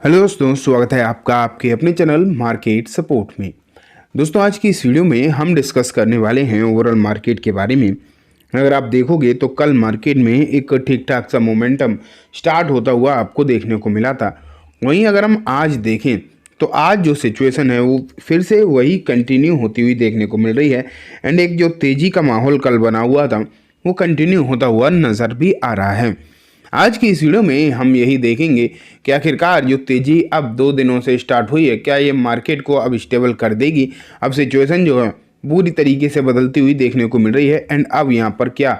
Hello दोस्तों, स्वागत है आपका आपके अपने चैनल मार्केट सपोर्ट में। दोस्तों, आज की इस वीडियो में हम डिस्कस करने वाले हैं ओवरऑल मार्केट के बारे में। अगर आप देखोगे तो कल मार्केट में एक ठीक ठाक सा मोमेंटम स्टार्ट होता हुआ आपको देखने को मिला था। वहीं अगर हम आज देखें तो आज जो सिचुएशन है वो फिर से वही कंटिन्यू होती हुई देखने को मिल रही है एंड एक जो तेज़ी का माहौल कल बना हुआ था वो कंटिन्यू होता हुआ नज़र भी आ रहा है। आज की इस वीडियो में हम यही देखेंगे कि आखिरकार जो तेज़ी अब 2 दिनों से स्टार्ट हुई है, क्या ये मार्केट को अब स्टेबल कर देगी। अब सिचुएशन जो है पूरी तरीके से बदलती हुई देखने को मिल रही है एंड अब यहाँ पर क्या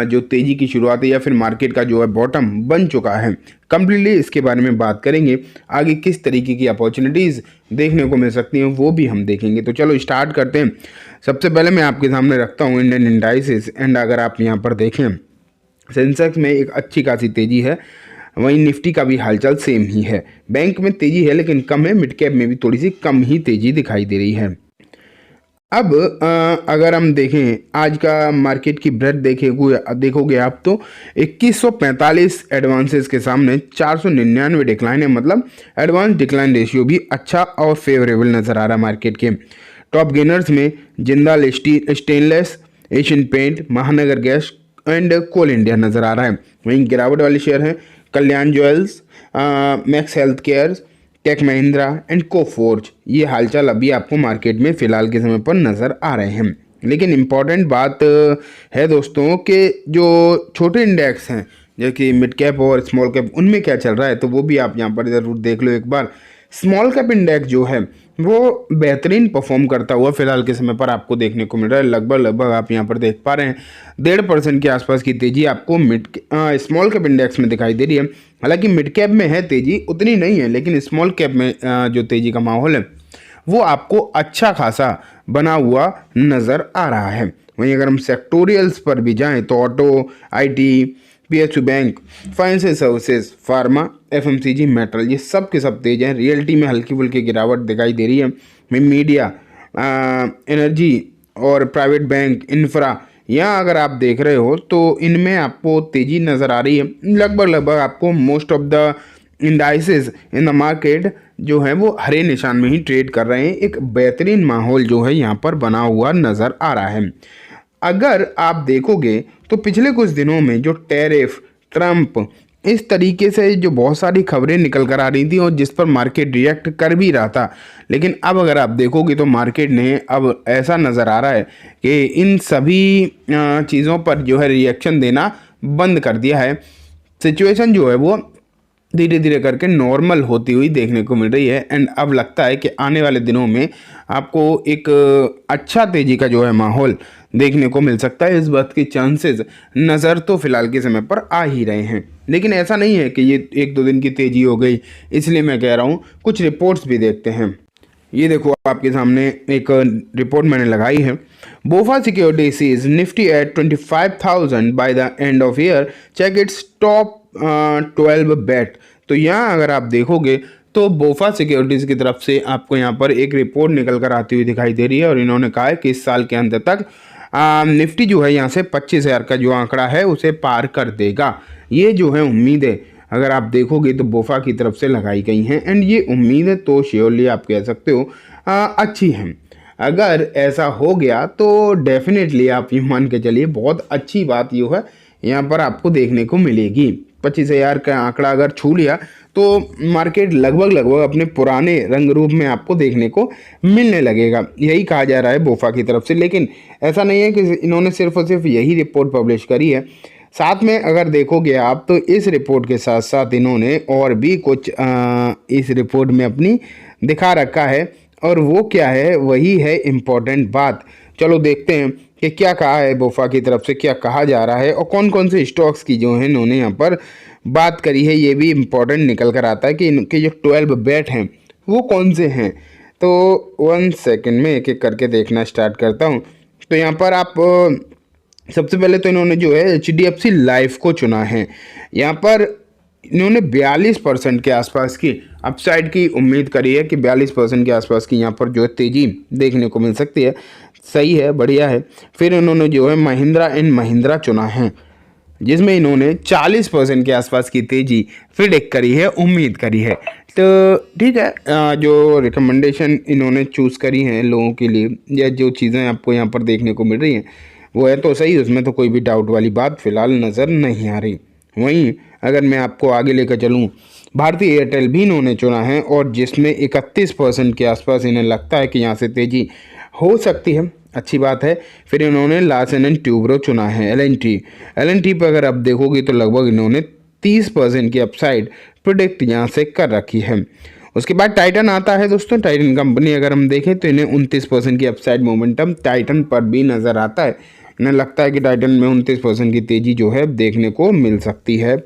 जो तेज़ी की शुरुआत है या फिर मार्केट का जो है बॉटम बन चुका है, कम्प्लीटली इसके बारे में बात करेंगे। आगे किस तरीके की अपॉर्चुनिटीज़ देखने को मिल सकती हैं वो भी हम देखेंगे। तो चलो स्टार्ट करते हैं। सबसे पहले मैं आपके सामने रखता हूँ इंडियन इंडाइसेस एंड अगर आप यहाँ पर देखें सेंसेक्स में एक अच्छी खासी तेज़ी है, वहीं निफ्टी का भी हालचाल सेम ही है। बैंक में तेज़ी है लेकिन कम है, मिड कैप में भी थोड़ी सी कम ही तेज़ी दिखाई दे रही है। अब अगर हम देखें आज का मार्केट की ब्रेथ देखोगे आप तो 2145 एडवांसेस के सामने 499 डिक्लाइन है। मतलब एडवांस डिक्लाइन रेशियो भी अच्छा और फेवरेबल नज़र आ रहा है मार्केट के। टॉप गेनर्स में Jindal stainless, Asian paint, Mahanagar gas and coal India नज़र आ रहा है। वहीं गिरावट वाले शेयर हैं Kalyan jewels, max health care, tech Mahindra and Coforge. ये हालचाल अभी आपको मार्केट में फिलहाल के समय पर नज़र आ रहे हैं। लेकिन इम्पॉर्टेंट बात है दोस्तों कि जो छोटे इंडेक्स हैं जैसे कि मिड कैप और स्मॉल कैप, उनमें क्या चल रहा है तो वो भी आप यहाँ पर ज़रूर देख लो एक बार। स्मॉल कैप इंडेक्स जो है वो बेहतरीन परफॉर्म करता हुआ फिलहाल के समय पर आपको देखने को मिल रहा है। लगभग आप यहाँ पर देख पा रहे हैं 1.5% के आसपास की तेज़ी आपको स्मॉल कैप इंडेक्स में दिखाई दे रही है। हालांकि मिड कैप में है तेज़ी, उतनी नहीं है, लेकिन स्मॉल कैप में जो तेज़ी का माहौल है वो आपको अच्छा खासा बना हुआ नज़र आ रहा है। वहीं अगर हम सेक्टोरियल्स पर भी जाएं तो auto, IT, PSU bank, financial services, pharma, FMCG, metal, ये सब के सब तेज हैं। रियल्टी में हल्की फुल्की गिरावट दिखाई दे रही है। मीडिया, एनर्जी और प्राइवेट बैंक, इंफ्रा, यहाँ अगर आप देख रहे हो तो इनमें आपको तेज़ी नज़र आ रही है। लगभग आपको most of the indices in the market जो है वो हरे निशान में ही ट्रेड कर रहे हैं। एक बेहतरीन माहौल जो है यहाँ पर बना हुआ नज़र आ रहा है। अगर आप देखोगे तो पिछले कुछ दिनों में जो टैरिफ, ट्रंप, इस तरीके से जो बहुत सारी खबरें निकल कर आ रही थी और जिस पर मार्केट रिएक्ट कर भी रहा था, लेकिन अब अगर आप देखोगे तो मार्केट ने अब ऐसा नज़र आ रहा है कि इन सभी चीज़ों पर जो है रिएक्शन देना बंद कर दिया है। सिचुएशन जो है वो धीरे धीरे करके नॉर्मल होती हुई देखने को मिल रही है एंड अब लगता है कि आने वाले दिनों में आपको एक अच्छा तेज़ी का जो है माहौल देखने को मिल सकता है। इस बात के चांसेस नज़र तो फिलहाल के समय पर आ ही रहे हैं, लेकिन ऐसा नहीं है कि ये 1-2 दिन की तेज़ी हो गई, इसलिए मैं कह रहा हूँ कुछ रिपोर्ट्स भी देखते हैं। ये देखो आपके सामने एक रिपोर्ट मैंने लगाई है। BofA security sees Nifty at 25,000 by the end of year, check its top 12 bet. तो यहाँ अगर आप देखोगे तो बोफा सिक्योरिटीज़ की तरफ से आपको यहाँ पर एक रिपोर्ट निकल कर आती हुई दिखाई दे रही है और इन्होंने कहा है कि इस साल के अंत तक निफ्टी जो है यहाँ से 25,000 का जो आंकड़ा है उसे पार कर देगा। ये जो है उम्मीदें अगर आप देखोगे तो बोफा की तरफ से लगाई गई हैं एंड ये उम्मीदें तो श्योरली आप कह सकते हो अच्छी हैं। अगर ऐसा हो गया तो डेफिनेटली आप ये मान के चलिए बहुत अच्छी बात ये है यहाँ पर आपको देखने को मिलेगी। 25,000 का आंकड़ा अगर छू लिया तो मार्केट लगभग अपने पुराने रंग रूप में आपको देखने को मिलने लगेगा, यही कहा जा रहा है बोफा की तरफ से। लेकिन ऐसा नहीं है कि इन्होंने सिर्फ और सिर्फ यही रिपोर्ट पब्लिश करी है। साथ में अगर देखोगे आप तो इस रिपोर्ट के साथ साथ इन्होंने और भी कुछ इस रिपोर्ट में अपनी दिखा रखा है और वो क्या है, वही है इम्पोर्टेंट बात। चलो देखते हैं कि क्या कहा है बोफा की तरफ से, क्या कहा जा रहा है और कौन कौन से स्टॉक्स की जो है इन्होंने यहाँ पर बात करी है। ये भी इम्पोर्टेंट निकल कर आता है कि इनके जो 12 बेट हैं वो कौन से हैं। तो 1 सेकंड में एक एक करके देखना स्टार्ट करता हूँ। तो यहाँ पर आप सबसे पहले तो इन्होंने जो है HDFC लाइफ को चुना है। यहाँ पर इन्होंने 42% के आसपास की अपसाइड की उम्मीद करी है कि 42% के आसपास की यहाँ पर जो है तेज़ी देखने को मिल सकती है। सही है, बढ़िया है। फिर इन्होंने जो है महिंद्रा एंड महिंद्रा चुना है। जिसमें इन्होंने 40% के आसपास की तेजी प्रिडिक्ट करी है, उम्मीद करी है। तो ठीक है, जो रिकमेंडेशन इन्होंने चूज़ करी हैं लोगों के लिए, या जो चीज़ें आपको यहाँ पर देखने को मिल रही हैं वो है तो सही, उसमें तो कोई भी डाउट वाली बात फ़िलहाल नज़र नहीं आ रही। वहीं अगर मैं आपको आगे लेकर चलूँ, भारतीय एयरटेल भी इन्होंने चुना है, और जिसमें 31% के आसपास इन्हें लगता है कि यहाँ से तेज़ी हो सकती है, अच्छी बात है। फिर इन्होंने लार्सन एंड ट्यूब्रो चुना है, एल एन टी पर अगर आप देखोगे तो लगभग इन्होंने 30% की अपसाइड प्रोडिक्ट यहाँ से कर रखी है। उसके बाद टाइटन आता है दोस्तों। टाइटन कंपनी अगर हम देखें तो इन्हें 29% की अपसाइड मोमेंटम टाइटन पर भी नज़र आता है। इन्हें लगता है कि टाइटन में 29% की तेज़ी जो है देखने को मिल सकती है।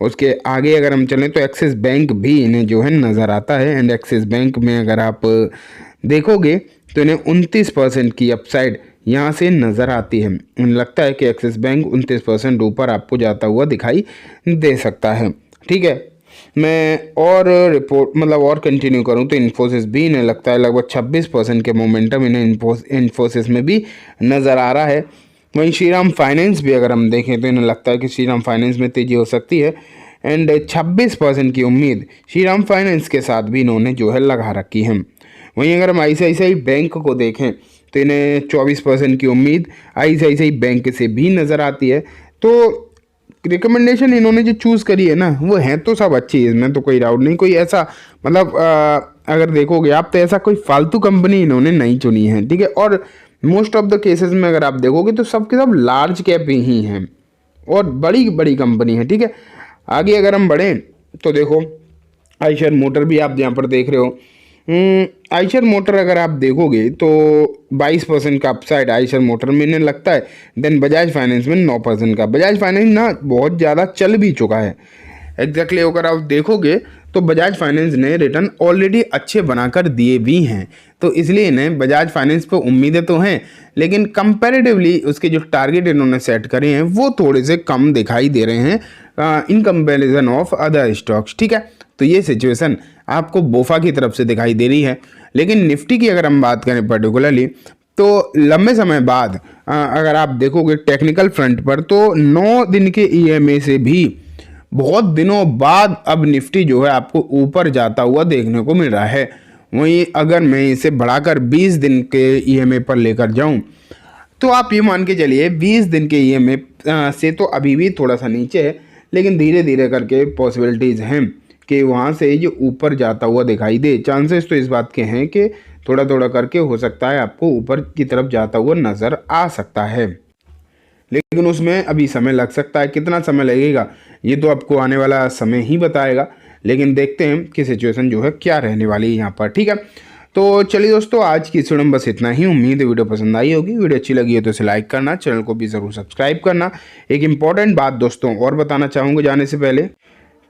उसके आगे अगर हम चलें तो एक्सिस बैंक भी इन्हें जो है नज़र आता है, एंड एक्सिस बैंक में अगर आप देखोगे तो इन्हें 29% की अपसाइड यहाँ से नज़र आती है। इन्हें लगता है कि एक्सिस बैंक 29% ऊपर आपको जाता हुआ दिखाई दे सकता है। ठीक है, मैं और रिपोर्ट मतलब और कंटिन्यू करूँ तो इन्फोसिस भी इन्हें लगता है लगभग 26% के मोमेंटम इन्हें इन्फोसिस में भी नज़र आ रहा है। वहीं श्रीराम फाइनेंस भी अगर हम देखें तो इन्हें लगता है कि श्रीराम फाइनेंस में तेज़ी हो सकती है, एंड 26% की उम्मीद श्रीराम फाइनेंस के साथ भी इन्होंने जो है लगा रखी है। वहीं अगर हम आईसीआईसीआई बैंक को देखें तो इन्हें 24% की उम्मीद आईसीआईसीआई बैंक से भी नज़र आती है। तो रिकमेंडेशन इन्होंने जो चूज़ करी है ना, वो है तो सब अच्छी है, इसमें तो कोई डाउट नहीं। कोई ऐसा मतलब अगर देखोगे आप तो ऐसा कोई फालतू कंपनी इन्होंने नहीं चुनी है। ठीक है, और मोस्ट ऑफ द केसेस में अगर आप देखोगे तो सब के सब लार्ज कैप ही हैं और बड़ी बड़ी कंपनी है। ठीक है, आगे अगर हम बढ़ें तो देखो आइशर मोटर भी आप यहाँ पर देख रहे हो। आइशर मोटर अगर आप देखोगे तो 22% का अपसाइड आइशर मोटर में इन्हें लगता है। देन बजाज फाइनेंस में 9% का। बजाज फाइनेंस ना बहुत ज़्यादा चल भी चुका है। एग्जैक्टली अगर आप देखोगे तो बजाज फाइनेंस ने रिटर्न ऑलरेडी अच्छे बनाकर दिए भी हैं, तो इसलिए इन्हें बजाज फाइनेंस पर उम्मीदें तो हैं, लेकिन कंपैरेटिवली उसके जो टारगेट इन्होंने सेट करे हैं वो थोड़े से कम दिखाई दे रहे हैं in comparison of other stocks. ठीक है, तो ये सिचुएशन आपको बोफा की तरफ से दिखाई दे रही है। लेकिन निफ्टी की अगर हम बात करें पर्टिकुलरली तो लंबे समय बाद अगर आप देखोगे टेक्निकल फ्रंट पर तो 9 दिन के ईएमए से भी बहुत दिनों बाद अब निफ्टी जो है आपको ऊपर जाता हुआ देखने को मिल रहा है। वहीं अगर मैं इसे बढ़ाकर 20 दिन के ईएमए पर लेकर जाऊं तो आप ये मान के चलिए 20 दिन के ईएमए से तो अभी भी थोड़ा सा नीचे है, लेकिन धीरे धीरे करके पॉसिबिलिटीज़ हैं कि वहाँ से ये ऊपर जाता हुआ दिखाई दे। चांसेस तो इस बात के हैं कि थोड़ा थोड़ा करके हो सकता है आपको ऊपर की तरफ जाता हुआ नज़र आ सकता है, लेकिन उसमें अभी समय लग सकता है। कितना समय लगेगा ये तो आपको आने वाला समय ही बताएगा, लेकिन देखते हैं कि सिचुएशन जो है क्या रहने वाली है यहाँ पर। ठीक है, तो चलिए दोस्तों, आज की वीडियो में बस इतना ही। उम्मीद है वीडियो पसंद आई होगी। वीडियो अच्छी लगी है तो इसे लाइक करना, चैनल को भी ज़रूर सब्सक्राइब करना। एक इंपॉर्टेंट बात दोस्तों और बताना चाहूँगा जाने से पहले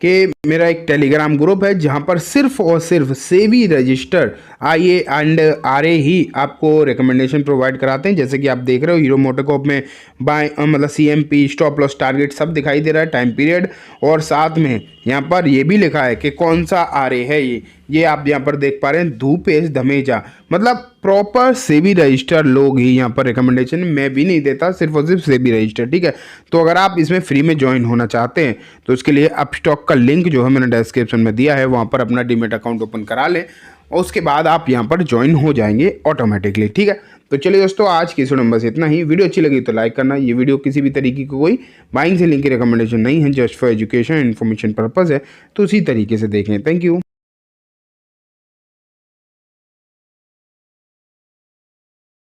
कि मेरा एक टेलीग्राम ग्रुप है जहां पर सिर्फ और सिर्फ सेबी रजिस्टर्ड आईए एंड आरए ही आपको रिकमेंडेशन प्रोवाइड कराते हैं। जैसे कि आप देख रहे हो हीरो मोटोकॉर्प में बाय मतलब सीएमपी स्टॉप लॉस टारगेट सब दिखाई दे रहा है, टाइम पीरियड, और साथ में यहाँ पर ये भी लिखा है कि कौन सा आरए है ये आप यहाँ पर देख पा रहे हैं, धूपेश धमेजा। मतलब प्रॉपर सेबी रजिस्टर लोग ही यहाँ पर रिकमेंडेशन, मैं भी नहीं देता, सिर्फ और सिर्फ सेबी रजिस्टर। ठीक है, तो अगर आप इसमें फ्री में ज्वाइन होना चाहते हैं तो उसके लिए अपस्टॉक का लिंक जो है मैंने डिस्क्रिप्शन में दिया है, वहाँ पर अपना डीमेट अकाउंट ओपन करा लें और उसके बाद आप यहाँ पर ज्वाइन हो जाएंगे ऑटोमेटिकली। ठीक है, तो चलिए दोस्तों, आज की वीडियो में बस इतना ही। वीडियो अच्छी लगी तो लाइक करना। ये वीडियो किसी भी तरीके की कोई बाइंग से लिंक की रिकमेंडेशन नहीं है, just for education information purpose है, तो उसी तरीके से देखें। Thank you.